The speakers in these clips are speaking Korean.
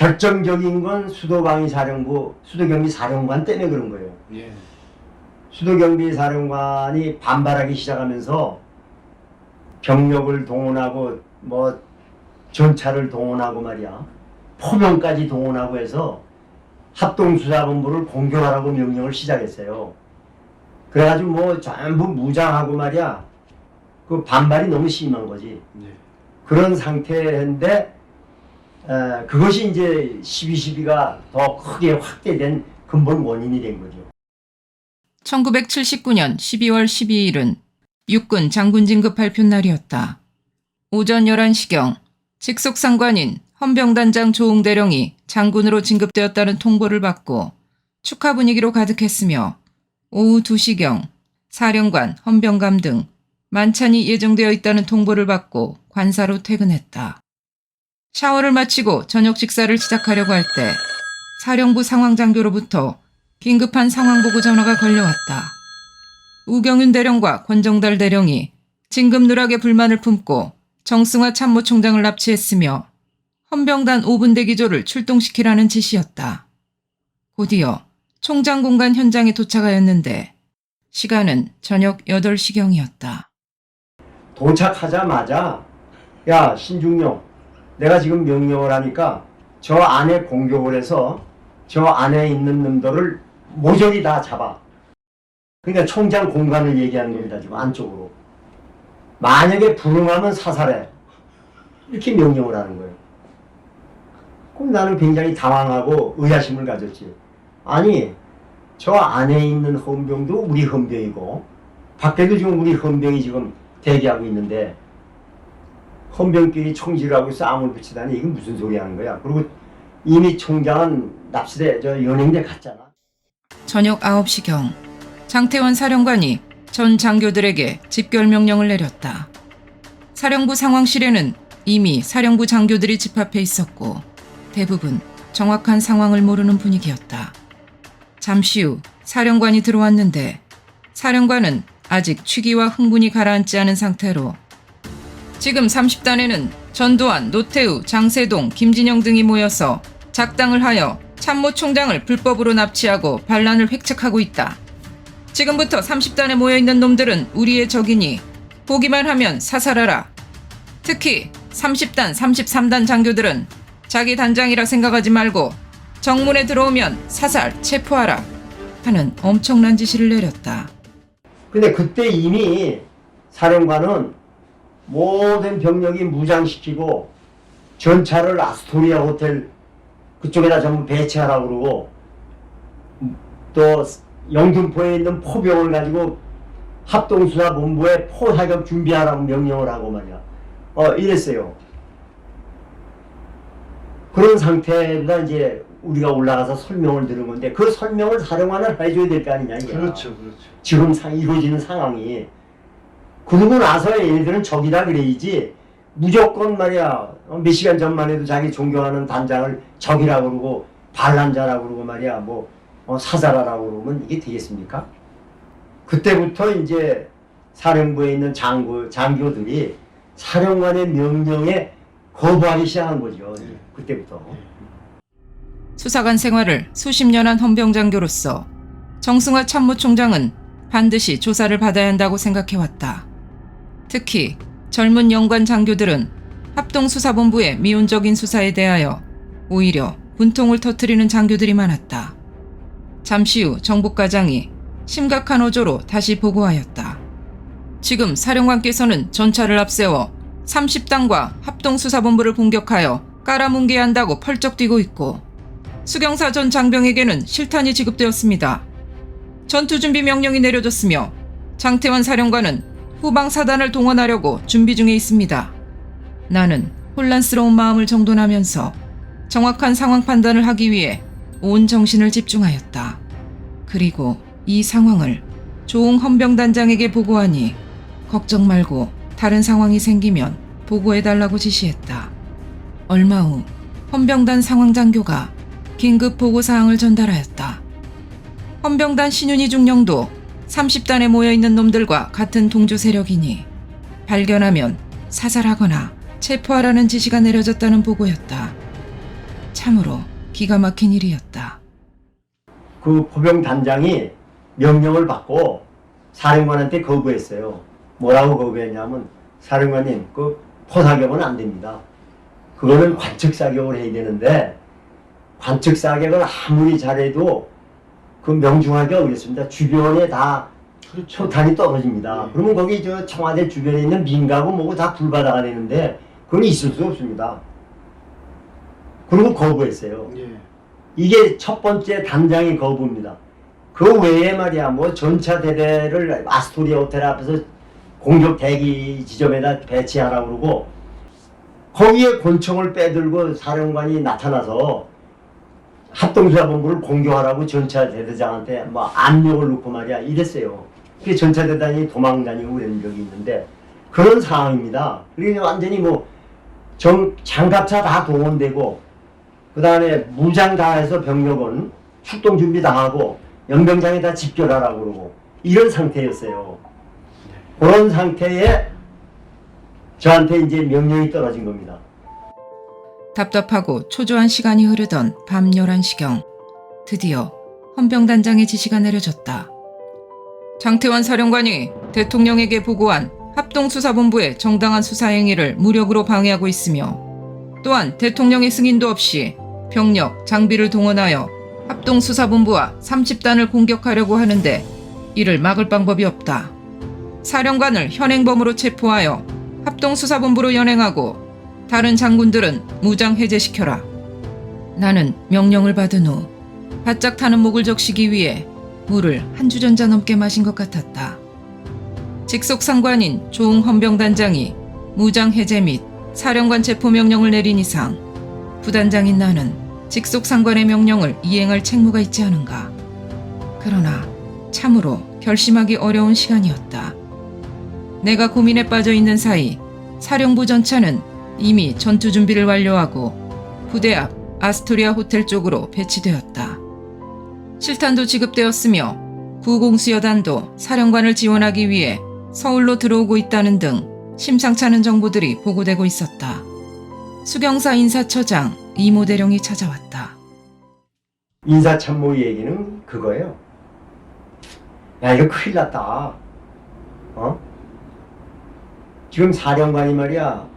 결정적인 건 수도방위사령부, 수도경비사령관 때문에 그런 거예요. 예. 수도경비사령관이 반발하기 시작하면서 병력을 동원하고 뭐 전차를 동원하고 말이야. 포병까지 동원하고 해서 합동수사본부를 공격하라고 명령을 시작했어요. 그래가지고 뭐 전부 무장하고 말이야. 그 반발이 너무 심한 거지. 예. 그런 상태인데 그것이 이제 12.12가 더 크게 확대된 근본 원인이 된 거죠. 1979년 12월 12일은 육군 장군 진급 발표 날이었다. 오전 11시경 직속상관인 헌병단장 조응대령이 장군으로 진급되었다는 통보를 받고 축하 분위기로 가득했으며 오후 2시경 사령관, 헌병감 등 만찬이 예정되어 있다는 통보를 받고 관사로 퇴근했다. 샤워를 마치고 저녁 식사를 시작하려고 할 때 사령부 상황장교로부터 긴급한 상황보고 전화가 걸려왔다. 우경윤 대령과 권정달 대령이 진급 누락에 불만을 품고 정승화 참모총장을 납치했으며 헌병단 5분 대기조를 출동시키라는 지시였다. 곧이어 총장 공간 현장에 도착하였는데 시간은 저녁 8시경이었다. 도착하자마자 야 신중용 내가 지금 명령을 하니까 저 안에 공격을 해서 저 안에 있는 놈들을 모조리 다 잡아. 그러니까 총장 공간을 얘기하는 겁니다. 지금 안쪽으로. 만약에 불응하면 사살해. 이렇게 명령을 하는 거예요. 그럼 나는 굉장히 당황하고 의아심을 가졌지. 아니 저 안에 있는 헌병도 우리 헌병이고 밖에도 지금 우리 헌병이 지금 대기하고 있는데 헌병끼리 총질하고 싸움을 붙이다니 이게 무슨 소리 하는 거야. 그리고 이미 총장은 납치돼 연행돼 갔잖아. 저녁 9시경 장태원 사령관이 전 장교들에게 집결 명령을 내렸다. 사령부 상황실에는 이미 사령부 장교들이 집합해 있었고 대부분 정확한 상황을 모르는 분위기였다. 잠시 후 사령관이 들어왔는데 사령관은 아직 취기와 흥분이 가라앉지 않은 상태로 지금 30단에는 전두환, 노태우, 장세동, 김진영 등이 모여서 작당을 하여 참모총장을 불법으로 납치하고 반란을 획책하고 있다. 지금부터 30단에 모여있는 놈들은 우리의 적이니 보기만 하면 사살하라. 특히 30단, 33단 장교들은 자기 단장이라 생각하지 말고 정문에 들어오면 사살, 체포하라 하는 엄청난 지시를 내렸다. 근데 그때 이미 사령관은 모든 병력이 무장시키고 전차를 아스토리아 호텔 그쪽에다 전부 배치하라고 그러고 또 영등포에 있는 포병을 가지고 합동수사본부에 포사격 준비하라고 명령을 하고 말이야. 이랬어요. 그런 상태에다 이제 우리가 올라가서 설명을 들은 건데 그 설명을 사령관을 해줘야 될 거 아니냐 이게. 그렇죠. 지금 이루어지는 상황이. 그러고 나서 얘네들은 적이다 그래야지 무조건 말이야 몇 시간 전만 해도 자기 존경하는 단장을 적이라고 그러고 반란자라고 그러고 말이야 뭐 사살하라고 그러면 이게 되겠습니까? 그때부터 이제 사령부에 있는 장교들이 사령관의 명령에 거부하기 시작한 거죠. 그때부터. 수사관 생활을 수십 년 한 헌병장교로서 정승화 참모총장은 반드시 조사를 받아야 한다고 생각해왔다. 특히 젊은 영관 장교들은 합동수사본부의 미온적인 수사에 대하여 오히려 분통을 터뜨리는 장교들이 많았다. 잠시 후 정복과장이 심각한 어조로 다시 보고하였다. 지금 사령관께서는 전차를 앞세워 30단과 합동수사본부를 공격하여 깔아뭉개야 한다고 펄쩍 뛰고 있고 수경사 전 장병에게는 실탄이 지급되었습니다. 전투준비 명령이 내려졌으며 장태원 사령관은 후방 사단을 동원하려고 준비 중에 있습니다. 나는 혼란스러운 마음을 정돈하면서 정확한 상황 판단을 하기 위해 온 정신을 집중하였다. 그리고 이 상황을 조응 헌병단장에게 보고하니 걱정 말고 다른 상황이 생기면 보고해달라고 지시했다. 얼마 후 헌병단 상황장교가 긴급 보고사항을 전달하였다. 헌병단 신윤희 중령도 30단에 모여있는 놈들과 같은 동조 세력이니 발견하면 사살하거나 체포하라는 지시가 내려졌다는 보고였다. 참으로 기가 막힌 일이었다. 그 포병 단장이 명령을 받고 사령관한테 거부했어요. 뭐라고 거부했냐면 사령관님 그 포사격은 안 됩니다. 그거는 관측 사격을 해야 되는데 관측 사격을 아무리 잘해도 그 명중하기가 어렵습니다. 주변에 다 그렇죠. 포탄이 떨어집니다. 그러면 거기 저 청와대 주변에 있는 민가고 뭐고 다 불바다가 되는데 그건 있을 수 없습니다. 그리고 거부했어요. 예. 이게 첫 번째 단장의 거부입니다. 그 외에 말이야 뭐 전차 대대를 아스토리아 호텔 앞에서 공격 대기 지점에다 배치하라고 그러고 거기에 권총을 빼들고 사령관이 나타나서 합동수사본부를 공격하라고 전차 대대장한테 뭐 압력을 넣고 말이야 이랬어요. 그 전차 대단이 도망다니고 그런 적이 있는데 그런 상황입니다. 그러니까 완전히 뭐 장갑차 다 동원되고 그 다음에 무장 다 해서 병력은 출동 준비 다 하고 연병장에 다 집결하라고 그러고 이런 상태였어요. 그런 상태에 저한테 이제 명령이 떨어진 겁니다. 답답하고 초조한 시간이 흐르던 밤 11시경 드디어 헌병단장의 지시가 내려졌다. 장태원 사령관이 대통령에게 보고한 합동수사본부의 정당한 수사행위를 무력으로 방해하고 있으며 또한 대통령의 승인도 없이 병력, 장비를 동원하여 합동수사본부와 30단을 공격하려고 하는데 이를 막을 방법이 없다. 사령관을 현행범으로 체포하여 합동수사본부로 연행하고 다른 장군들은 무장 해제시켜라. 나는 명령을 받은 후 바짝 타는 목을 적시기 위해 물을 한 주전자 넘게 마신 것 같았다. 직속 상관인 조웅 헌병단장이 무장 해제 및 사령관 체포 명령을 내린 이상 부단장인 나는 직속 상관의 명령을 이행할 책무가 있지 않은가. 그러나 참으로 결심하기 어려운 시간이었다. 내가 고민에 빠져 있는 사이 사령부 전차는 이미 전투 준비를 완료하고 부대 앞 아스토리아 호텔 쪽으로 배치되었다. 실탄도 지급되었으며 구공수여단도 사령관을 지원하기 위해 서울로 들어오고 있다는 등 심상치 않은 정보들이 보고되고 있었다. 수경사 인사처장 이모 대령이 찾아왔다. 인사참모 얘기는 그거예요. 야 이거 큰일 났다. 지금 사령관이 말이야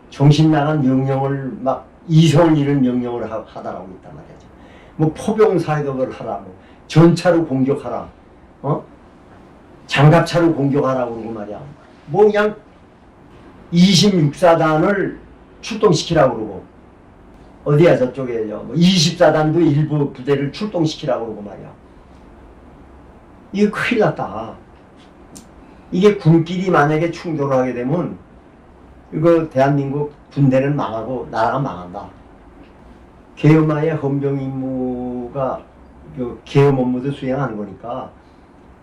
정신 나간 명령을 막 이성을 잃은 명령을 하다라고 있단 말이야. 뭐 포병 사격을 하라, 뭐 전차로 공격하라, 장갑차로 공격하라고 그러고 말이야. 뭐 그냥 26사단을 출동시키라고 그러고 어디야 저쪽에요. 뭐 24단도 일부 부대를 출동시키라고 그러고 말이야. 이거 큰일 났다. 이게 군끼리 만약에 충돌을 하게 되면 이거 대한민국 군대는 망하고 나라가 망한다. 계엄하에 헌병 임무가 계엄 업무도 수행하는 거니까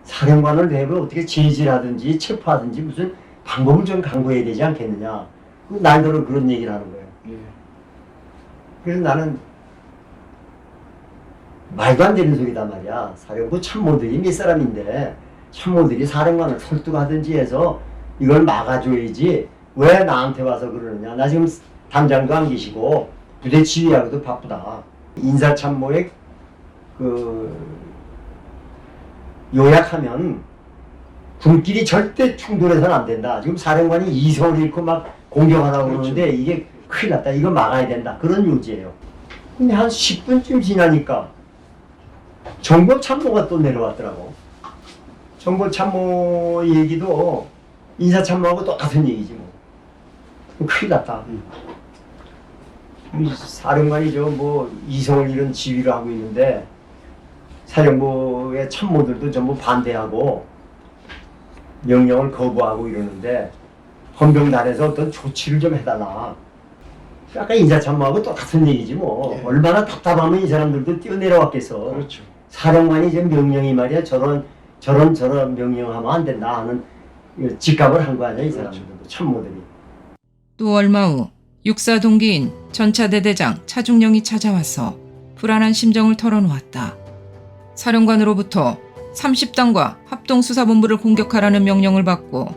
사령관을 내고 어떻게 제지하든지 체포하든지 무슨 방법을 좀 강구해야 되지 않겠느냐. 날더러 그런 얘기를 하는 거예요. 예. 그래서 나는 말도 안 되는 소리단 말이야. 사령부 참모들이 몇 사람인데 참모들이 사령관을 설득하든지 해서 이걸 막아줘야지 왜 나한테 와서 그러느냐. 나 지금 단장도 안 계시고 부대 지휘하고도 바쁘다. 인사참모의 요약하면 군끼리 절대 충돌해서는 안 된다. 지금 사령관이 이성을 잃고 막 공격하라고 그러는데 이게 큰일 났다. 이거 막아야 된다. 그런 요지예요. 근데 한 10분쯤 지나니까 정보참모가 또 내려왔더라고. 정보참모 얘기도 인사참모하고 똑같은 얘기지 뭐. 큰일 났다. 이 사령관이 뭐 이성을 잃은 지휘를 하고 있는데 사령부의 참모들도 전부 반대하고 명령을 거부하고 이러는데 헌병단에서 어떤 조치를 좀 해달라. 아까 인사참모하고 똑같은 얘기지 뭐. 예. 얼마나 답답하면 이 사람들도 뛰어내려왔겠어. 그렇죠. 사령관이 이제 명령이 말이야 저런 명령하면 안 된다 하는 직감을 한 거 아니야 이 사람들도. 참모들이. 또 얼마 후 육사 동기인 전차대대장 차중령이 찾아와서 불안한 심정을 털어놓았다. 사령관으로부터 30단과 합동수사본부를 공격하라는 명령을 받고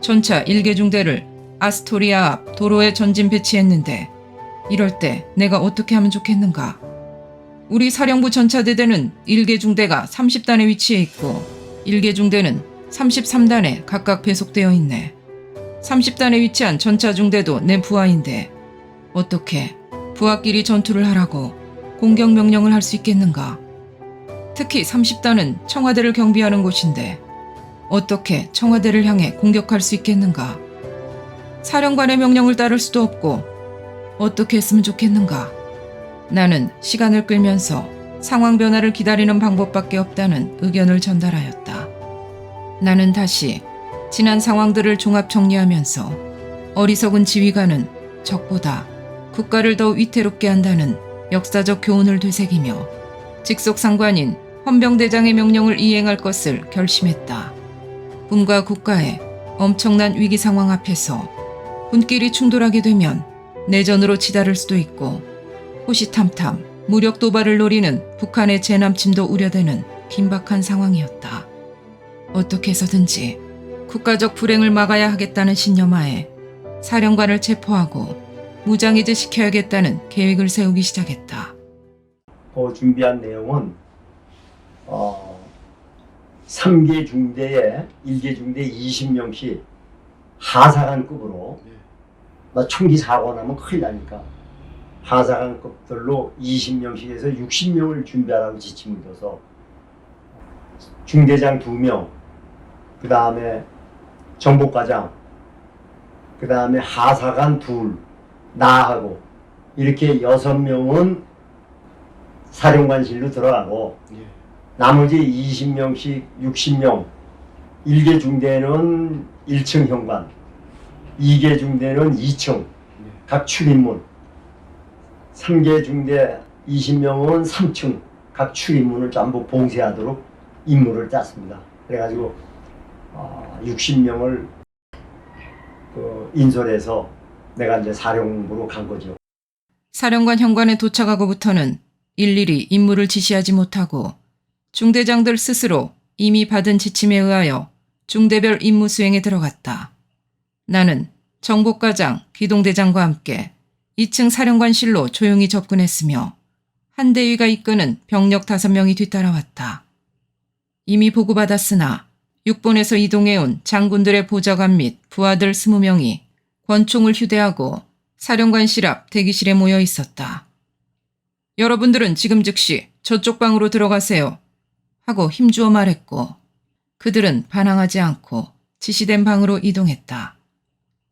전차 1개 중대를 아스토리아 앞 도로에 전진 배치했는데 이럴 때 내가 어떻게 하면 좋겠는가? 우리 사령부 전차대대는 1개 중대가 30단에 위치해 있고 1개 중대는 33단에 각각 배속되어 있네. 30단에 위치한 전차 중대도 내 부하인데 어떻게 부하끼리 전투를 하라고 공격 명령을 할 수 있겠는가? 특히 30단은 청와대를 경비하는 곳인데 어떻게 청와대를 향해 공격할 수 있겠는가? 사령관의 명령을 따를 수도 없고 어떻게 했으면 좋겠는가? 나는 시간을 끌면서 상황 변화를 기다리는 방법밖에 없다는 의견을 전달하였다. 나는 다시 지난 상황들을 종합 정리하면서 어리석은 지휘관은 적보다 국가를 더 위태롭게 한다는 역사적 교훈을 되새기며 직속 상관인 헌병대장의 명령을 이행할 것을 결심했다. 군과 국가의 엄청난 위기 상황 앞에서 군끼리 충돌하게 되면 내전으로 치달을 수도 있고 호시탐탐 무력 도발을 노리는 북한의 재남침도 우려되는 긴박한 상황이었다. 어떻게 해서든지 국가적 불행을 막아야 하겠다는 신념하에 사령관을 체포하고 무장해제 시켜야겠다는 계획을 세우기 시작했다. 준비한 내용은 3개 중대에 1개 중대 20명씩 하사관급으로 나 총기 사고 나면 큰일 나니까 하사관급들로 20명씩에서 60명을 준비하라고 지침을 줘서 중대장 2명, 그 다음에 정복과장, 그 다음에 하사관 2, 나하고 이렇게 6명은 사령관실로 들어가고 나머지 20명씩 60명, 1개 중대는 1층 현관, 2개 중대는 2층 각 출입문, 3개 중대 20명은 3층 각 출입문을 전부 봉쇄하도록 임무를 짰습니다. 그래가지고 60명을 인솔해서 내가 이제 사령부로 간 거죠. 사령관 현관에 도착하고부터는 일일이 임무를 지시하지 못하고 중대장들 스스로 이미 받은 지침에 의하여 중대별 임무 수행에 들어갔다. 나는 정복과장, 기동대장과 함께 2층 사령관실로 조용히 접근했으며 한 대위가 이끄는 병력 5명이 뒤따라왔다. 이미 보고받았으나 6본에서 이동해온 장군들의 보좌관 및 부하들 20명이 권총을 휴대하고 사령관실 앞 대기실에 모여 있었다. 여러분들은 지금 즉시 저쪽 방으로 들어가세요 하고 힘주어 말했고 그들은 반항하지 않고 지시된 방으로 이동했다.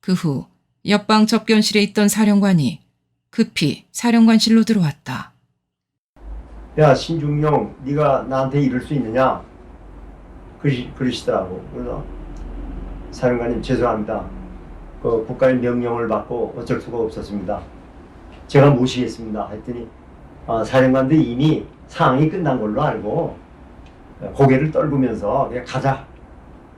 그 후 옆방 접견실에 있던 사령관이 급히 사령관실로 들어왔다. 야 신중용, 네가 나한테 이럴 수 있느냐? 그러시더라고. 그래서 사령관님 죄송합니다. 국가의 명령을 받고 어쩔 수가 없었습니다. 제가 모시겠습니다. 했더니 사령관도 이미 상황이 끝난 걸로 알고 고개를 떨구면서 그냥 가자.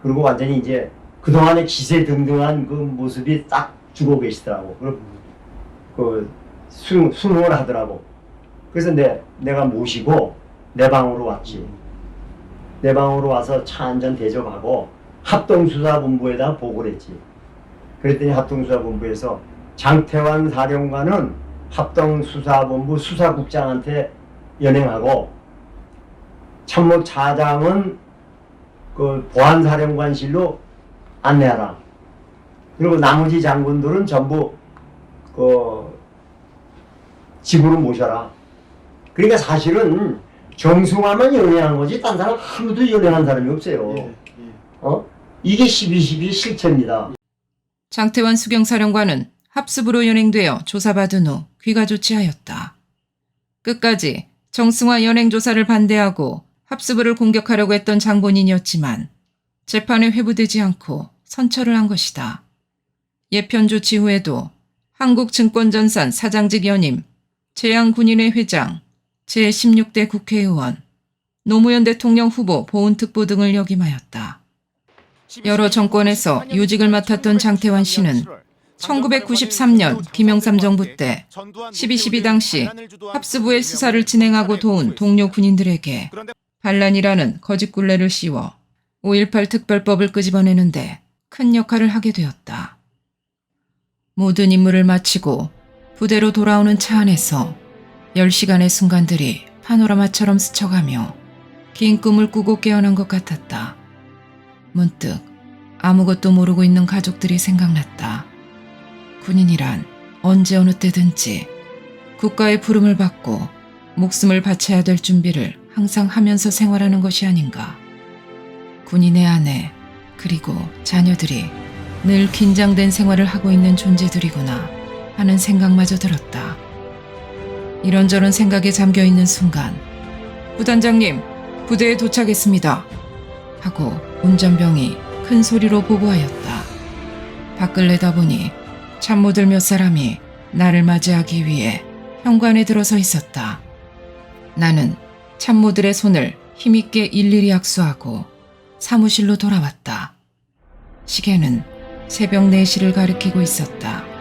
그리고 완전히 이제 그동안의 기세등등한 그 모습이 딱 주고 계시더라고. 그 수능을 하더라고. 그래서 내가 모시고 내 방으로 왔지. 내 방으로 와서 차 한잔 대접하고 합동수사본부에다 보고를 했지. 그랬더니 합동수사본부에서 장태환 사령관은 합동수사본부 수사국장한테 연행하고 참모 차장은 그 보안사령관실로 안내하라. 그리고 나머지 장군들은 전부 그 집으로 모셔라. 그러니까 사실은 정승화만 연행한 거지 딴 사람 아무도 연행한 사람이 없어요. 이게 12.12 실체입니다. 장태환 수경사령관은 합습으로 연행되어 조사받은 후 귀가 조치하였다. 끝까지 정승화 연행조사를 반대하고 합습을 공격하려고 했던 장본인이었지만 재판에 회부되지 않고 선처를 한 것이다. 예편 조치 후에도 한국증권전산 사장직 연임, 재향군인회 회장, 제16대 국회의원, 노무현 대통령 후보 보훈특보 등을 역임하였다. 여러 정권에서 요직을 맡았던 장태환 씨는 1993년 김영삼 정부 때 12.12 당시 합수부의 수사를 진행하고 도운 동료 군인들에게 반란이라는 거짓 굴레를 씌워 5.18 특별법을 끄집어내는데 큰 역할을 하게 되었다. 모든 임무를 마치고 부대로 돌아오는 차 안에서 10시간의 순간들이 파노라마처럼 스쳐가며 긴 꿈을 꾸고 깨어난 것 같았다. 문득 아무것도 모르고 있는 가족들이 생각났다. 군인이란 언제 어느 때든지 국가의 부름을 받고 목숨을 바쳐야 될 준비를 항상 하면서 생활하는 것이 아닌가. 군인의 아내 그리고 자녀들이 늘 긴장된 생활을 하고 있는 존재들이구나 하는 생각마저 들었다. 이런저런 생각에 잠겨있는 순간 부단장님, 부대에 도착했습니다 하고 운전병이 큰 소리로 보고하였다. 밖을 내다보니 참모들 몇 사람이 나를 맞이하기 위해 현관에 들어서 있었다. 나는 참모들의 손을 힘있게 일일이 악수하고 사무실로 돌아왔다. 시계는 새벽 4시를 가리키고 있었다.